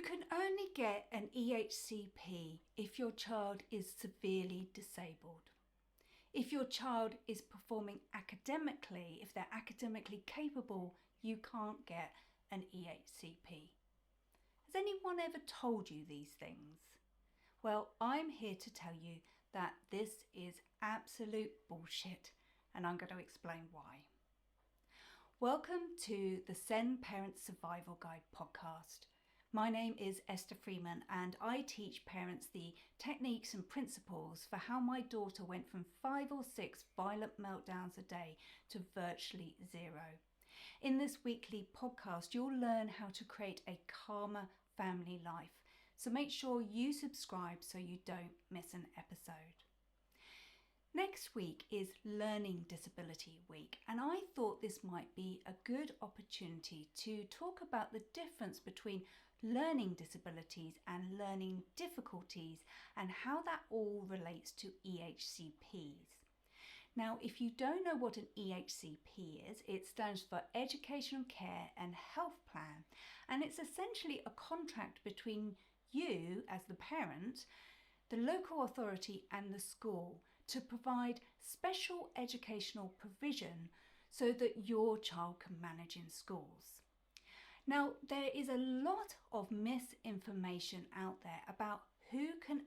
You can only get an EHCP if your child is severely disabled. If your child is performing academically, if they're academically capable, you can't get an EHCP. Has anyone ever told you these things? Well, I'm here to tell you that this is absolute bullshit, and I'm going to explain why. Welcome to the Send Parents Survival Guide podcast. My name is Esther Freeman and I teach parents the techniques and principles for how my daughter went from 5 or 6 violent meltdowns a day to virtually 0. In this weekly podcast, you'll learn how to create a calmer family life. So make sure you subscribe so you don't miss an episode. Next week is Learning Disability Week, and I thought this might be a good opportunity to talk about the difference between learning disabilities and learning difficulties and how that all relates to EHCPs. Now, if you don't know what an EHCP is, it stands for Educational Care and Health Plan, and it's essentially a contract between you as the parent, the local authority and the school to provide special educational provision so that your child can manage in schools. Now, there is a lot of misinformation out there about who can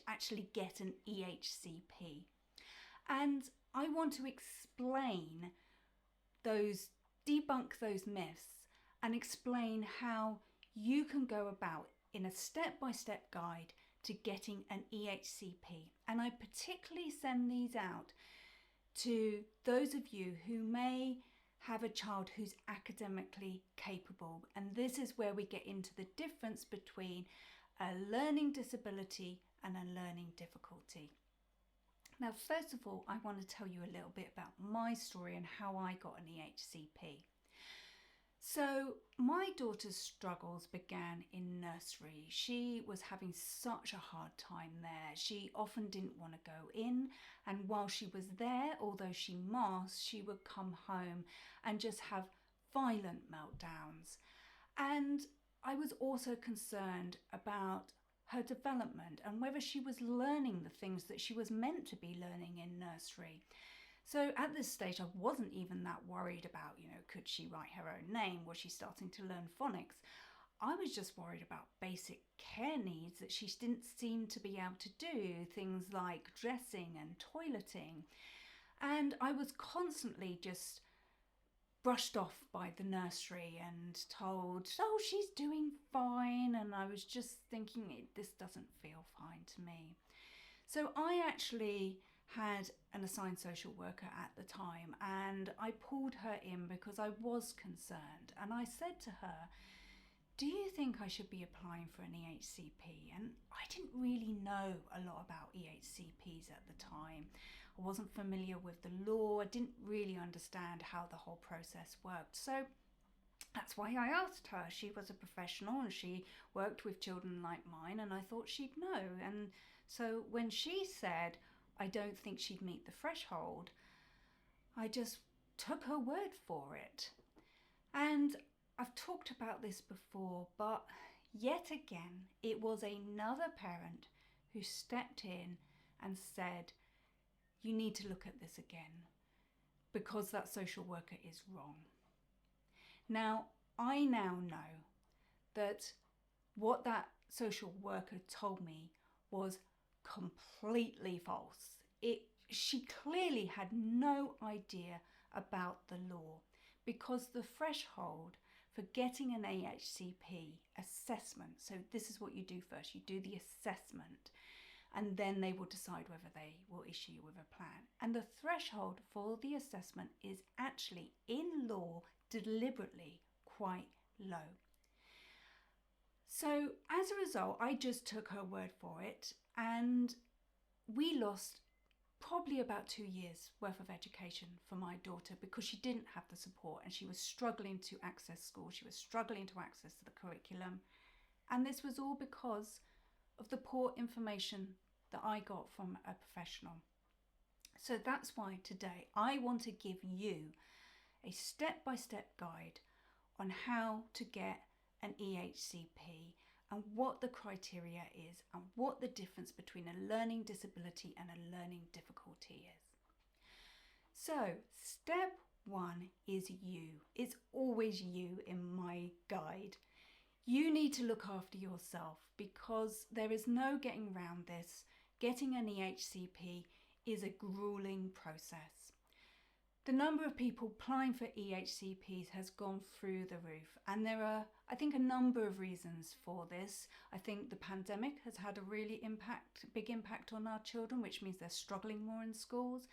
actually get an EHCP. And I want to explain debunk those myths and explain how you can go about in a step-by-step guide to getting an EHCP. And I particularly send these out to those of you who may have a child who's academically capable. And this is where we get into the difference between a learning disability and a learning difficulty. Now, first of all, I want to tell you a little bit about my story and how I got an EHCP. So my daughter's struggles began in nursery. She was having such a hard time there. She often didn't want to go in, and while she was there, although she masked, she would come home and just have violent meltdowns. And I was also concerned about her development and whether she was learning the things that she was meant to be learning in nursery. So at this stage, I wasn't even that worried about, could she write her own name? Was she starting to learn phonics? I was just worried about basic care needs that she didn't seem to be able to do, things like dressing and toileting. And I was constantly just brushed off by the nursery and told, oh, she's doing fine. And I was just thinking, this doesn't feel fine to me. So I actually had an assigned social worker at the time, and I pulled her in because I was concerned. And I said to her, do you think I should be applying for an EHCP? And I didn't really know a lot about EHCPs at the time. I wasn't familiar with the law. I didn't really understand how the whole process worked. So that's why I asked her. She was a professional and she worked with children like mine, and I thought she'd know. And so when she said, I don't think she'd meet the threshold, I just took her word for it. And I've talked about this before, but yet again, it was another parent who stepped in and said, you need to look at this again because that social worker is wrong. Now, I now know that what that social worker told me was completely false. She clearly had no idea about the law, because the threshold for getting an EHCP assessment, so this is what you do first, you do the assessment, and then they will decide whether they will issue you with a plan. And the threshold for the assessment is actually in law deliberately quite low. So as a result, I just took her word for it, and we lost probably about 2 years worth of education for my daughter because she didn't have the support and she was struggling to access school. She was struggling to access the curriculum. And this was all because of the poor information that I got from a professional. So that's why today I want to give you a step-by-step guide on how to get an EHCP and what the criteria is and what the difference between a learning disability and a learning difficulty is. So step one is you. It's always you in my guide. You need to look after yourself because there is no getting around this. Getting an EHCP is a grueling process. The number of people applying for EHCPs has gone through the roof, and there are, I think, a number of reasons for this. I think the pandemic has had a really big impact on our children, which means they're struggling more in schools.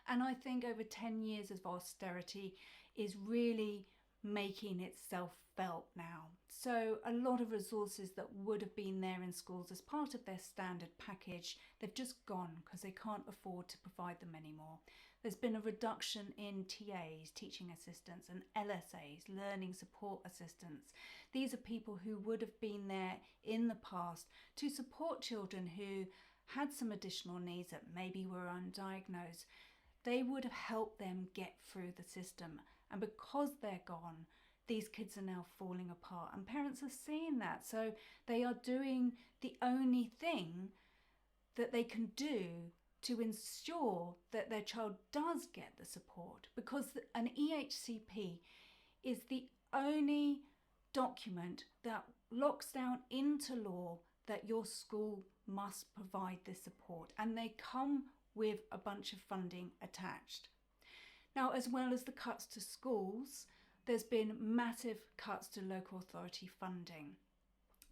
And I think over 10 years of austerity is really making itself felt now. So a lot of resources that would have been there in schools as part of their standard package, they've just gone because they can't afford to provide them anymore. There's been a reduction in TAs, teaching assistants, and LSAs, learning support assistants. These are people who would have been there in the past to support children who had some additional needs that maybe were undiagnosed. They would have helped them get through the system. And because they're gone, these kids are now falling apart. And parents are seeing that. So they are doing the only thing that they can do to ensure that their child does get the support, because an EHCP is the only document that locks down into law that your school must provide this support, and they come with a bunch of funding attached. Now, as well as the cuts to schools, there's been massive cuts to local authority funding.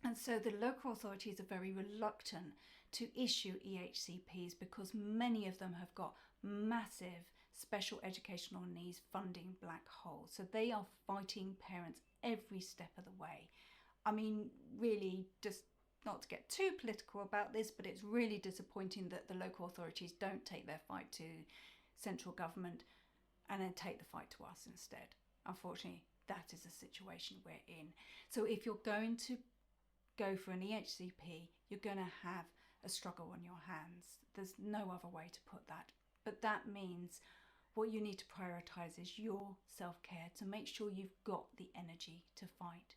And so the local authorities are very reluctant to issue EHCPs because many of them have got massive special educational needs funding black holes. So they are fighting parents every step of the way. I mean, really, just not to get too political about this, but it's really disappointing that the local authorities don't take their fight to central government and then take the fight to us instead. Unfortunately, that is the situation we're in. So if you're going to go for an EHCP, you're going to have a struggle on your hands. There's no other way to put that. But that means what you need to prioritise is your self-care to make sure you've got the energy to fight.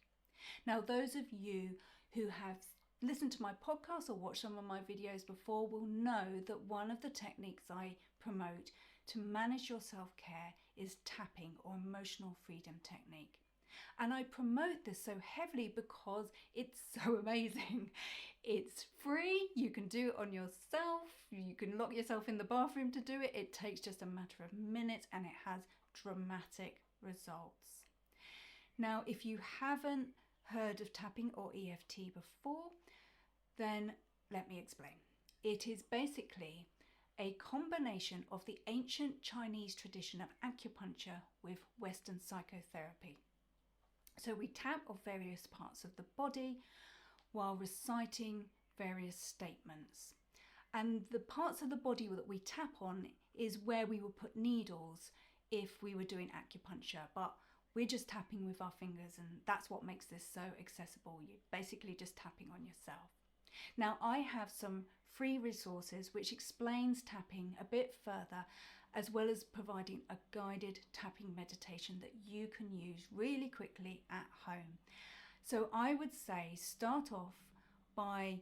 Now, those of you who have listened to my podcast or watched some of my videos before will know that one of the techniques I promote to manage your self-care is tapping, or emotional freedom technique. And I promote this so heavily because it's so amazing. It's free, you can do it on yourself, you can lock yourself in the bathroom to do it. It takes just a matter of minutes and it has dramatic results. Now, if you haven't heard of tapping or EFT before, then let me explain. It is basically a combination of the ancient Chinese tradition of acupuncture with Western psychotherapy. So we tap on various parts of the body while reciting various statements. And the parts of the body that we tap on is where we would put needles if we were doing acupuncture, but we're just tapping with our fingers, and that's what makes this so accessible. You're basically just tapping on yourself. Now, I have some free resources which explains tapping a bit further, as well as providing a guided tapping meditation that you can use really quickly at home. So I would say start off by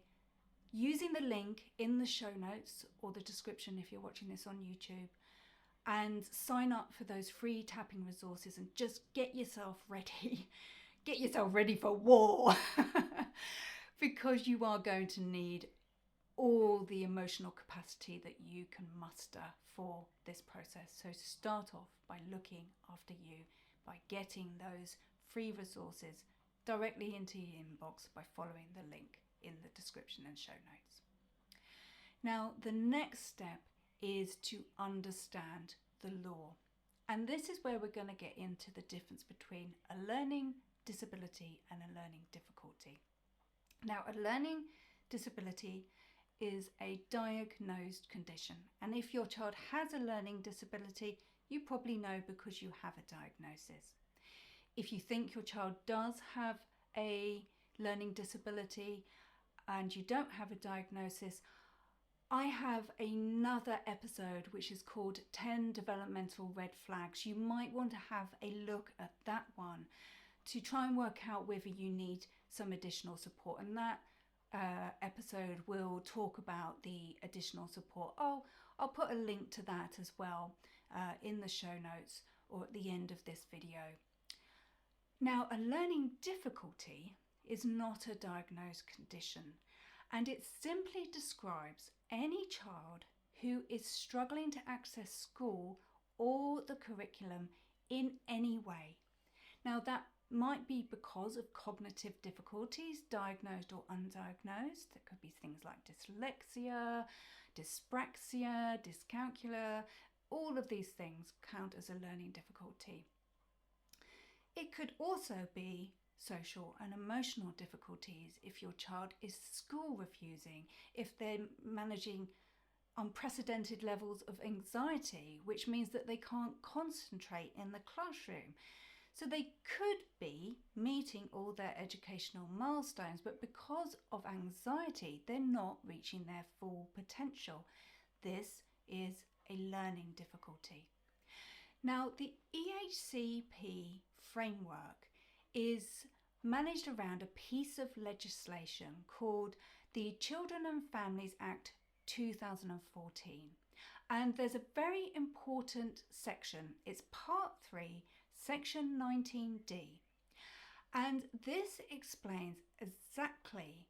using the link in the show notes or the description if you're watching this on YouTube, and sign up for those free tapping resources and just get yourself ready. Get yourself ready for war because you are going to need all the emotional capacity that you can muster for this process. So start off by looking after you, by getting those free resources directly into your inbox by following the link in the description and show notes. Now, the next step is to understand the law. And this is where we're going to get into the difference between a learning disability and a learning difficulty. Now, a learning disability is a diagnosed condition. And if your child has a learning disability, you probably know because you have a diagnosis. If you think your child does have a learning disability and you don't have a diagnosis, I have another episode which is called 10 Developmental Red Flags. You might want to have a look at that one to try and work out whether you need some additional support. And that episode will talk about the additional support. I'll put a link to that as well in the show notes or at the end of this video. Now, a learning difficulty is not a diagnosed condition, and it simply describes any child who is struggling to access school or the curriculum in any way. Now, that might be because of cognitive difficulties, diagnosed or undiagnosed. There could be things like dyslexia, dyspraxia, dyscalculia. All of these things count as a learning difficulty. It could also be social and emotional difficulties if your child is school refusing, if they're managing unprecedented levels of anxiety, which means that they can't concentrate in the classroom. So they could be meeting all their educational milestones, but because of anxiety, they're not reaching their full potential. This is a learning difficulty. Now, the EHCP framework is managed around a piece of legislation called the Children and Families Act 2014. And there's a very important section. It's part 3, section 19D. And this explains exactly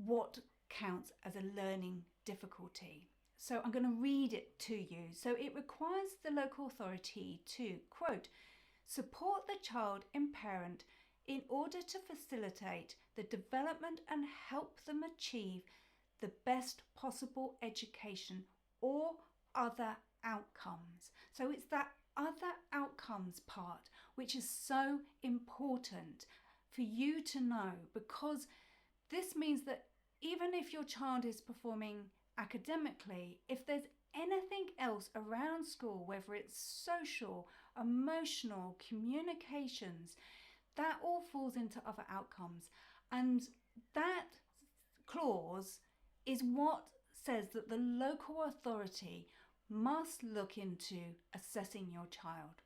what counts as a learning difficulty. So I'm going to read it to you. So it requires the local authority to, quote, support the child and parent in order to facilitate the development and help them achieve the best possible education or other outcomes. So it's that other outcomes part which is so important for you to know, because this means that even if your child is performing academically, if there's anything else around school, whether it's social, emotional, communications, that all falls into other outcomes. And that clause is what says that the local authority must look into assessing your child.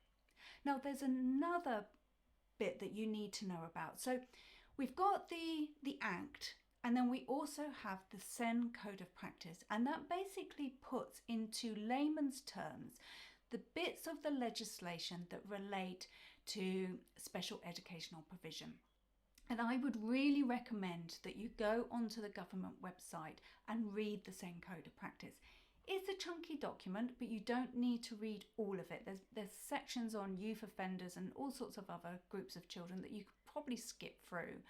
Now, there's another bit that you need to know about. So we've got the Act, and then we also have the SEN Code of Practice, and that basically puts into layman's terms the bits of the legislation that relate to special educational provision. And I would really recommend that you go onto the government website and read the SEN Code of Practice. It's a chunky document, but you don't need to read all of it. There's sections on youth offenders and all sorts of other groups of children that you could probably skip through.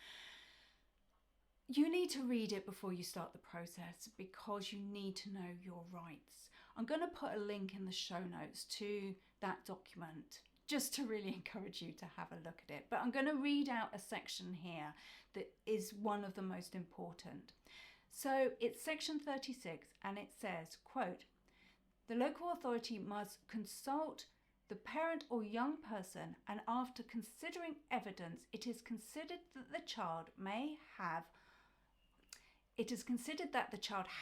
You need to read it before you start the process, because you need to know your rights. I'm going to put a link in the show notes to that document just to really encourage you to have a look at it. But I'm going to read out a section here that is one of the most important. So it's section 36, and it says, quote, the local authority must consult the parent or young person, and after considering evidence, it is considered that the child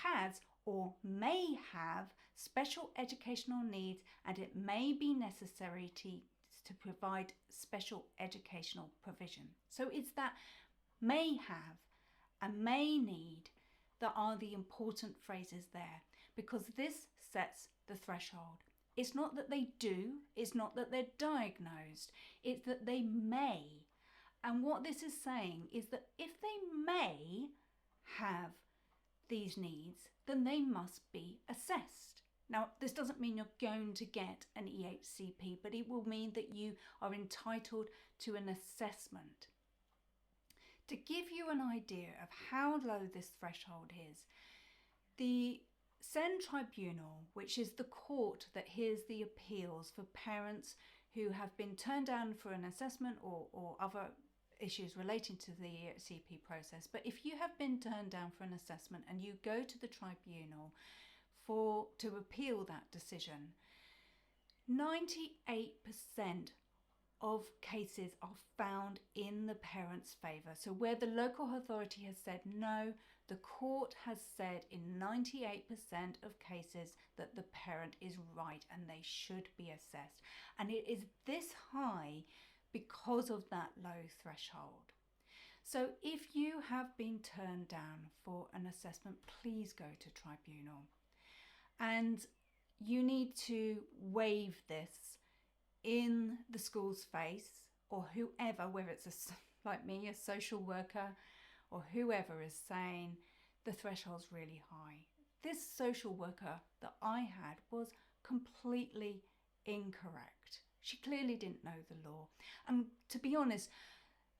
has or may have special educational needs, and it may be necessary to provide special educational provision. So it's that may have and may need that are the important phrases there, because this sets the threshold. It's not that they do, it's not that they're diagnosed, it's that they may. And what this is saying is that if they may have these needs, then they must be assessed. Now, this doesn't mean you're going to get an EHCP, but it will mean that you are entitled to an assessment. To give you an idea of how low this threshold is, the SEN Tribunal, which is the court that hears the appeals for parents who have been turned down for an assessment or other issues relating to the EHCP process, but if you have been turned down for an assessment and you go to the tribunal to appeal that decision, 98% of cases are found in the parent's favour. So where the local authority has said no, the court has said in 98% of cases that the parent is right and they should be assessed. And it is this high because of that low threshold. So if you have been turned down for an assessment, please go to tribunal. And you need to waive this in the school's face, or whoever, whether it's like me, a social worker, or whoever is saying the threshold's really high. This social worker that I had was completely incorrect. She clearly didn't know the law. And to be honest,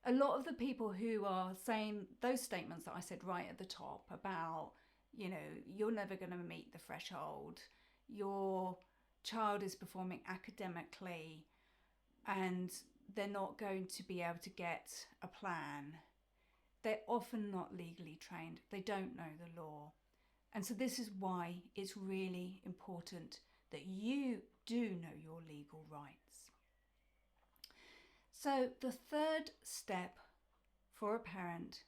a lot of the people who are saying those statements that I said right at the top about, you know, you're never going to meet the threshold, your child is performing academically and they're not going to be able to get a plan, they're often not legally trained. They don't know the law. And so this is why it's really important that you do know your legal rights. So the third step for a parent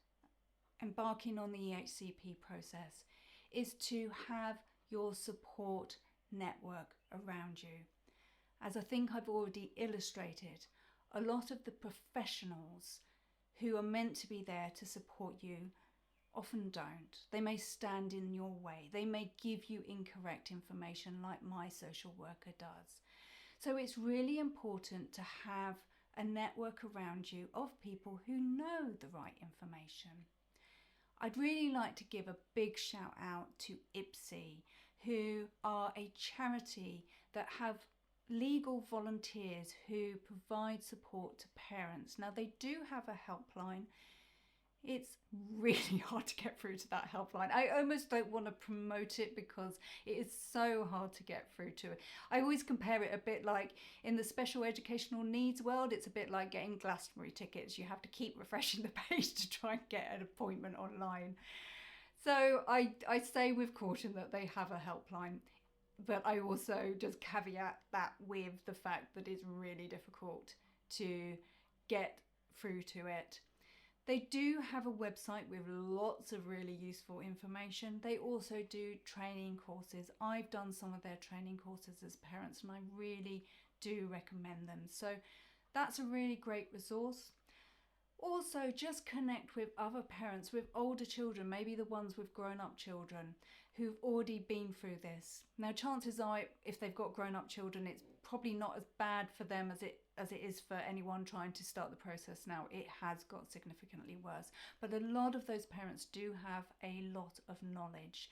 embarking on the EHCP process is to have your support network around you. As I think I've already illustrated, a lot of the professionals who are meant to be there to support you often don't. They may stand in your way. They may give you incorrect information like my social worker does. So it's really important to have a network around you of people who know the right information. I'd really like to give a big shout out to EHCP, who are a charity that have legal volunteers who provide support to parents. Now they do have a helpline. It's really hard to get through to that helpline. I almost don't want to promote it because it is so hard to get through to it. I always compare it a bit like in the special educational needs world, it's a bit like getting Glastonbury tickets. You have to keep refreshing the page to try and get an appointment online. So I say with caution that they have a helpline, but I also just caveat that with the fact that it's really difficult to get through to it. They do have a website with lots of really useful information. They also do training courses. I've done some of their training courses as parents and I really do recommend them. So that's a really great resource. Also, just connect with other parents with older children, maybe the ones with grown-up children who've already been through this. Now, chances are, if they've got grown-up children, it's probably not as bad for them as it is for anyone trying to start the process now. It has got significantly worse. But a lot of those parents do have a lot of knowledge.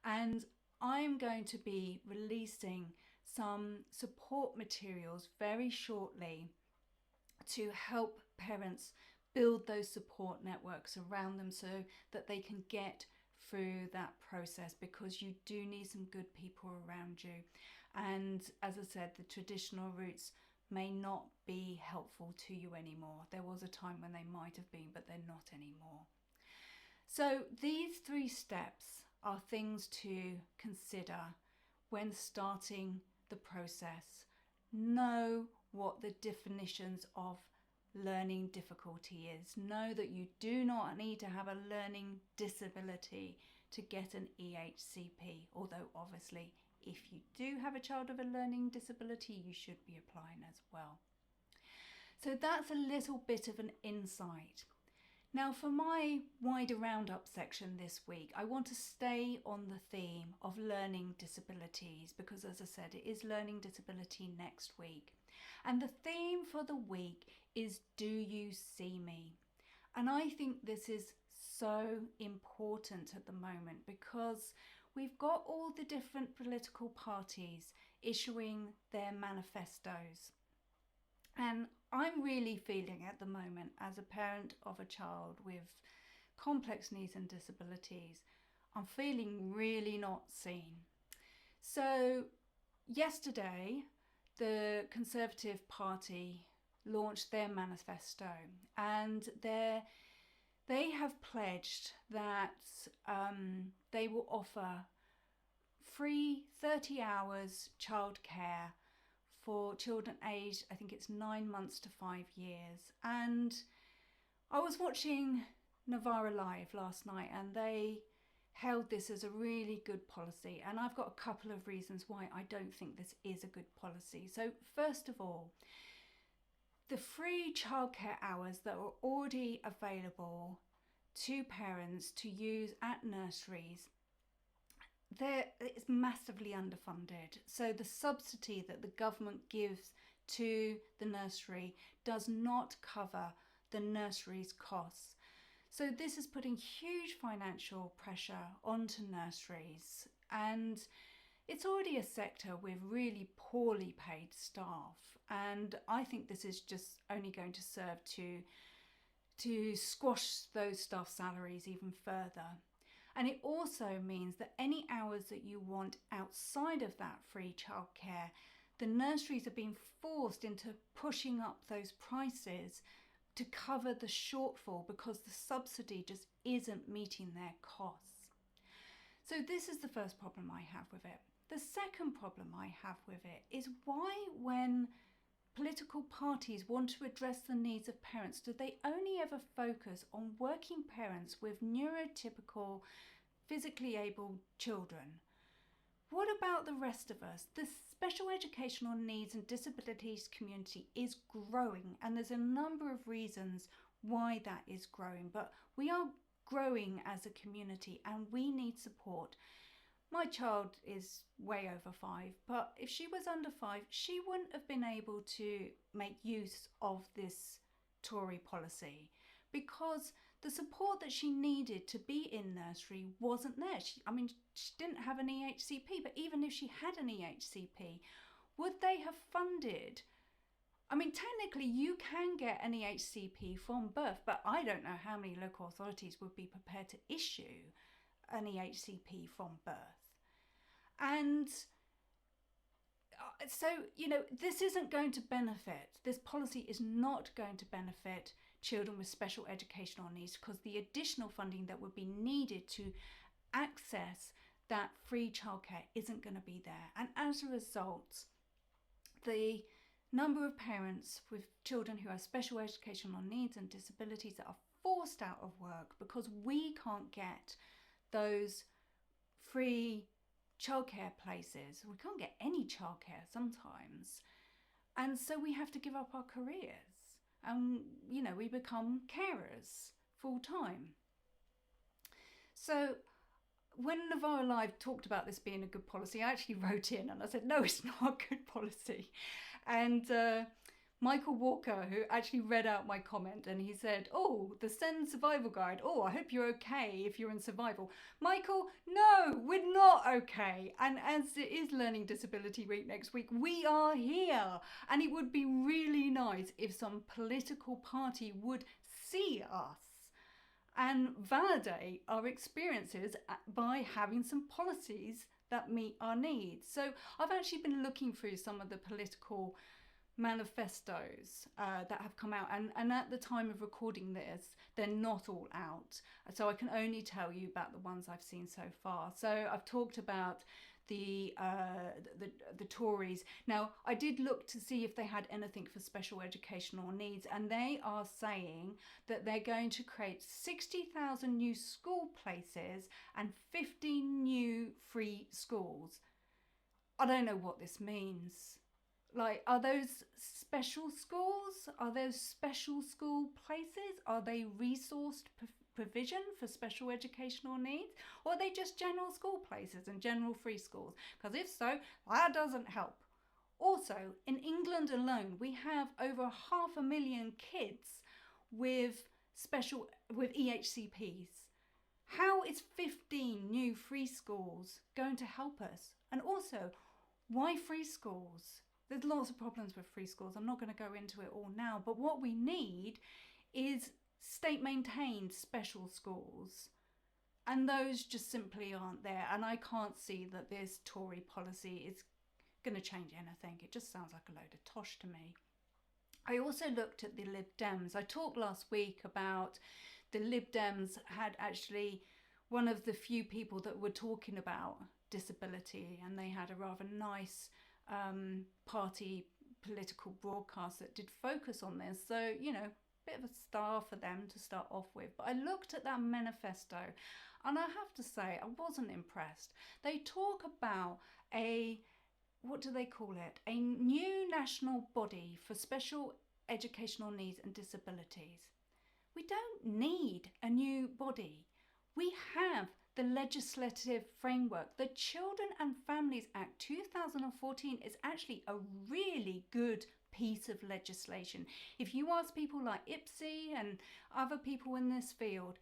And I'm going to be releasing some support materials very shortly to help parents build those support networks around them so that they can get through that process, because you do need some good people around you. And as I said, the traditional routes may not be helpful to you anymore. There was a time when they might have been, but they're not anymore. So these 3 steps are things to consider when starting the process. Know what the definitions of learning difficulty is. Know that you do not need to have a learning disability to get an EHCP, although obviously if you do have a child with a learning disability, you should be applying as well. So that's a little bit of an insight. Now for my wider roundup section this week, I want to stay on the theme of learning disabilities because, as I said, it is learning disability next week. And the theme for the week is Do You See Me? And I think this is so important at the moment because we've got all the different political parties issuing their manifestos. And I'm really feeling at the moment, as a parent of a child with complex needs and disabilities, I'm feeling really not seen. So yesterday, the Conservative Party launched their manifesto, and they have pledged that they will offer free 30 hours childcare for children aged, I think it's 9 months to 5 years. And I was watching Novara Live last night and they held this as a really good policy, and I've got a couple of reasons why I don't think this is a good policy. So first of all, the free childcare hours that are already available to parents to use at nurseries, it's massively underfunded. So the subsidy that the government gives to the nursery does not cover the nursery's costs. So this is putting huge financial pressure onto nurseries, and it's already a sector with really poorly paid staff, and I think this is just only going to serve to squash those staff salaries even further. And it also means that any hours that you want outside of that free childcare, the nurseries are being forced into pushing up those prices to cover the shortfall because the subsidy just isn't meeting their costs. So this is the first problem I have with it. The second problem I have with it is why, when political parties want to address the needs of parents, do they only ever focus on working parents with neurotypical, physically able children? What about the rest of us? The special educational needs and disabilities community is growing, and there's a number of reasons why that is growing, but we are growing as a community and we need support. My child is way over 5, but if she was under 5, she wouldn't have been able to make use of this Tory policy because the support that she needed to be in nursery wasn't there. She didn't have an EHCP, but even if she had an EHCP, would they have funded? Technically you can get an EHCP from birth, but I don't know how many local authorities would be prepared to issue an EHCP from birth. And so, this isn't going to benefit, this policy is not going to benefit children with special educational needs, because the additional funding that would be needed to access that free childcare isn't going to be there. And as a result, the number of parents with children who have special educational needs and disabilities that are forced out of work because we can't get those free childcare places. We can't get any childcare sometimes. And so we have to give up our careers. And, we become carers full time. So when Navarra Live talked about this being a good policy, I actually wrote in and I said, no, it's not a good policy. And Michael Walker, who actually read out my comment, and he said, oh, the SEND survival guide. Oh, I hope you're okay if you're in survival. Michael, no, we're not okay. And as it is Learning Disability Week next week, we are here. And it would be really nice if some political party would see us and validate our experiences by having some policies that meet our needs. So I've actually been looking through some of the political manifestos that have come out, and at the time of recording this, they're not all out, so I can only tell you about the ones I've seen so far. So I've talked about the Tories. Now, I did look to see if they had anything for special educational needs, and they are saying that they're going to create 60,000 new school places and 15 new free schools. I don't know what this means. Are those special schools? Are those special school places? Are they resourced provision for special educational needs? Or are they just general school places and general free schools? Because if so, that doesn't help. Also, in England alone, we have over 500,000 kids with EHCPs. How is 15 new free schools going to help us? And also, why free schools? There's lots of problems with free schools. I'm not going to go into it all now, but what we need is state-maintained special schools, and those just simply aren't there. And I can't see that this Tory policy is going to change anything. It just sounds like a load of tosh to me. I also looked at the Lib Dems. I talked last week about the Lib Dems had actually one of the few people that were talking about disability, and they had a rather nice party political broadcast that did focus on this. So, bit of a star for them to start off with. But I looked at that manifesto and I have to say I wasn't impressed. They talk about what do they call it? A new national body for special educational needs and disabilities. We don't need a new body. We have the legislative framework. The Children and Families Act 2014 is actually a really good piece of legislation. If you ask people like IPSI and other people in this field,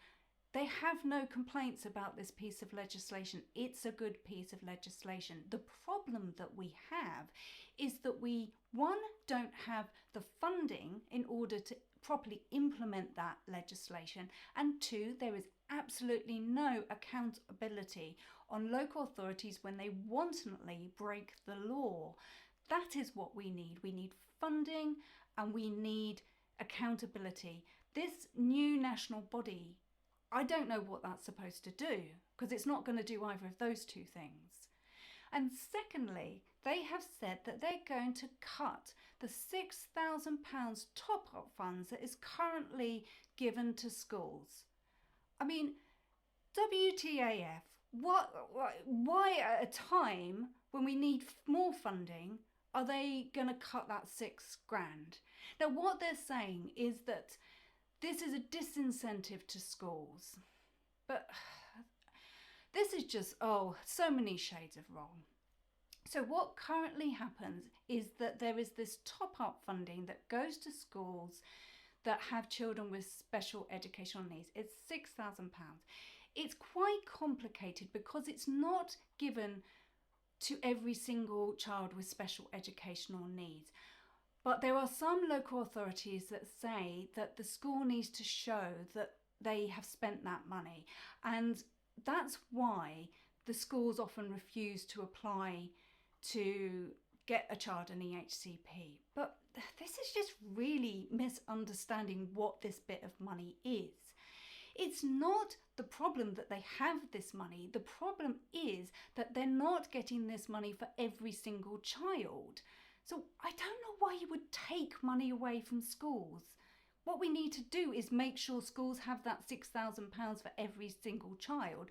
they have no complaints about this piece of legislation. It's a good piece of legislation. The problem that we have is that we, one, don't have the funding in order to properly implement that legislation, and two, there is absolutely no accountability on local authorities when they wantonly break the law. That is what we need. We need funding and we need accountability. This new national body, I don't know what that's supposed to do, because it's not going to do either of those two things. And secondly, they have said that they're going to cut the £6,000 top-up funds that is currently given to schools. I mean, WTAF, why at a time when we need more funding are they going to cut that £6,000? Now, what they're saying is that this is a disincentive to schools. But this is just, so many shades of wrong. So what currently happens is that there is this top-up funding that goes to schools that have children with special educational needs. It's £6,000. It's quite complicated because it's not given to every single child with special educational needs. But there are some local authorities that say that the school needs to show that they have spent that money. And that's why the schools often refuse to apply to get a child an EHCP. But this is just really misunderstanding what this bit of money is. It's not the problem that they have this money. The problem is that they're not getting this money for every single child. So I don't know why you would take money away from schools. What we need to do is make sure schools have that £6,000 for every single child,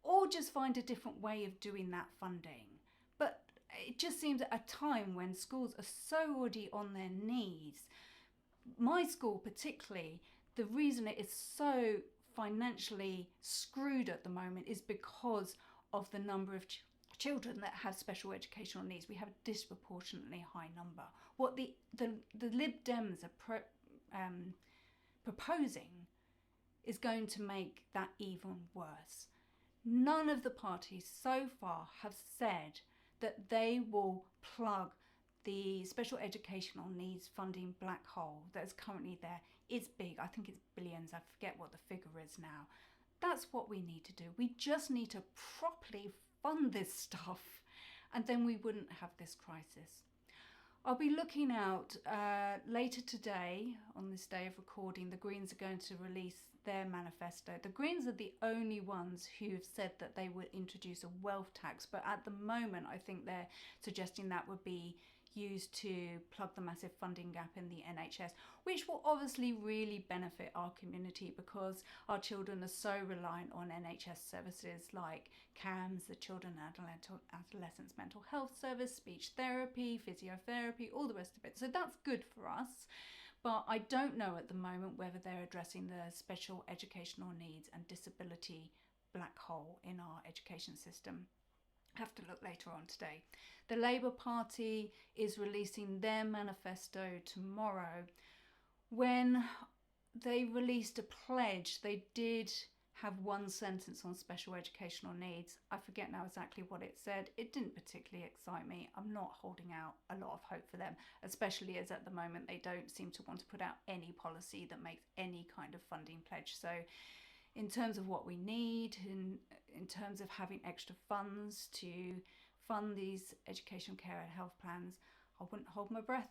or just find a different way of doing that funding. But it just seems at a time when schools are so already on their knees. My school particularly, the reason it is so financially screwed at the moment is because of the number of children that have special educational needs. We have a disproportionately high number. What the Lib Dems are proposing is going to make that even worse. None of the parties so far have said that they will plug the special educational needs funding black hole that is currently there. It's big. I think it's billions. I forget what the figure is now. That's what we need to do. We just need to properly fund this stuff, and then we wouldn't have this crisis. I'll be looking out later today, on this day of recording. The Greens are going to release their manifesto. The Greens are the only ones who have said that they would introduce a wealth tax, but at the moment I think they're suggesting that would be used to plug the massive funding gap in the NHS, which will obviously really benefit our community because our children are so reliant on NHS services like CAMS, the Children and Adolescents Mental Health Service, speech therapy, physiotherapy, all the rest of it. So that's good for us. But I don't know at the moment whether they're addressing the special educational needs and disability black hole in our education system. Have to look later on today. The Labour Party is releasing their manifesto tomorrow. When they released a pledge, they did have one sentence on special educational needs. I forget now exactly what it said. It didn't particularly excite me. I'm not holding out a lot of hope for them, especially as at the moment they don't seem to want to put out any policy that makes any kind of funding pledge. So in terms of what we need, in terms of having extra funds to fund these education, care and health plans, I wouldn't hold my breath.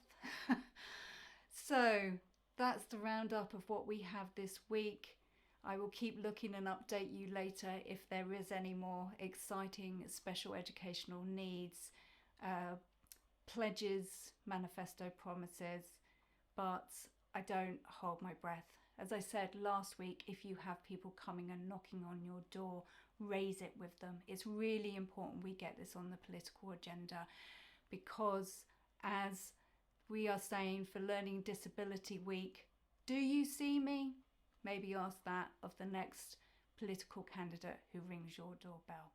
So that's the roundup of what we have this week. I will keep looking and update you later if there is any more exciting special educational needs, pledges, manifesto promises, but I don't hold my breath. As I said last week, if you have people coming and knocking on your door, raise it with them. It's really important we get this on the political agenda, because as we are saying for Learning Disability Week, do you see me? Maybe ask that of the next political candidate who rings your doorbell.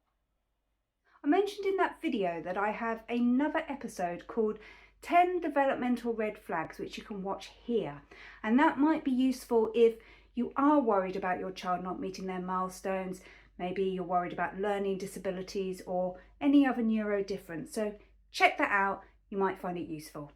I mentioned in that video that I have another episode called 10 Developmental Red Flags, which you can watch here. And that might be useful if you are worried about your child not meeting their milestones. Maybe you're worried about learning disabilities or any other neuro difference. So check that out. You might find it useful.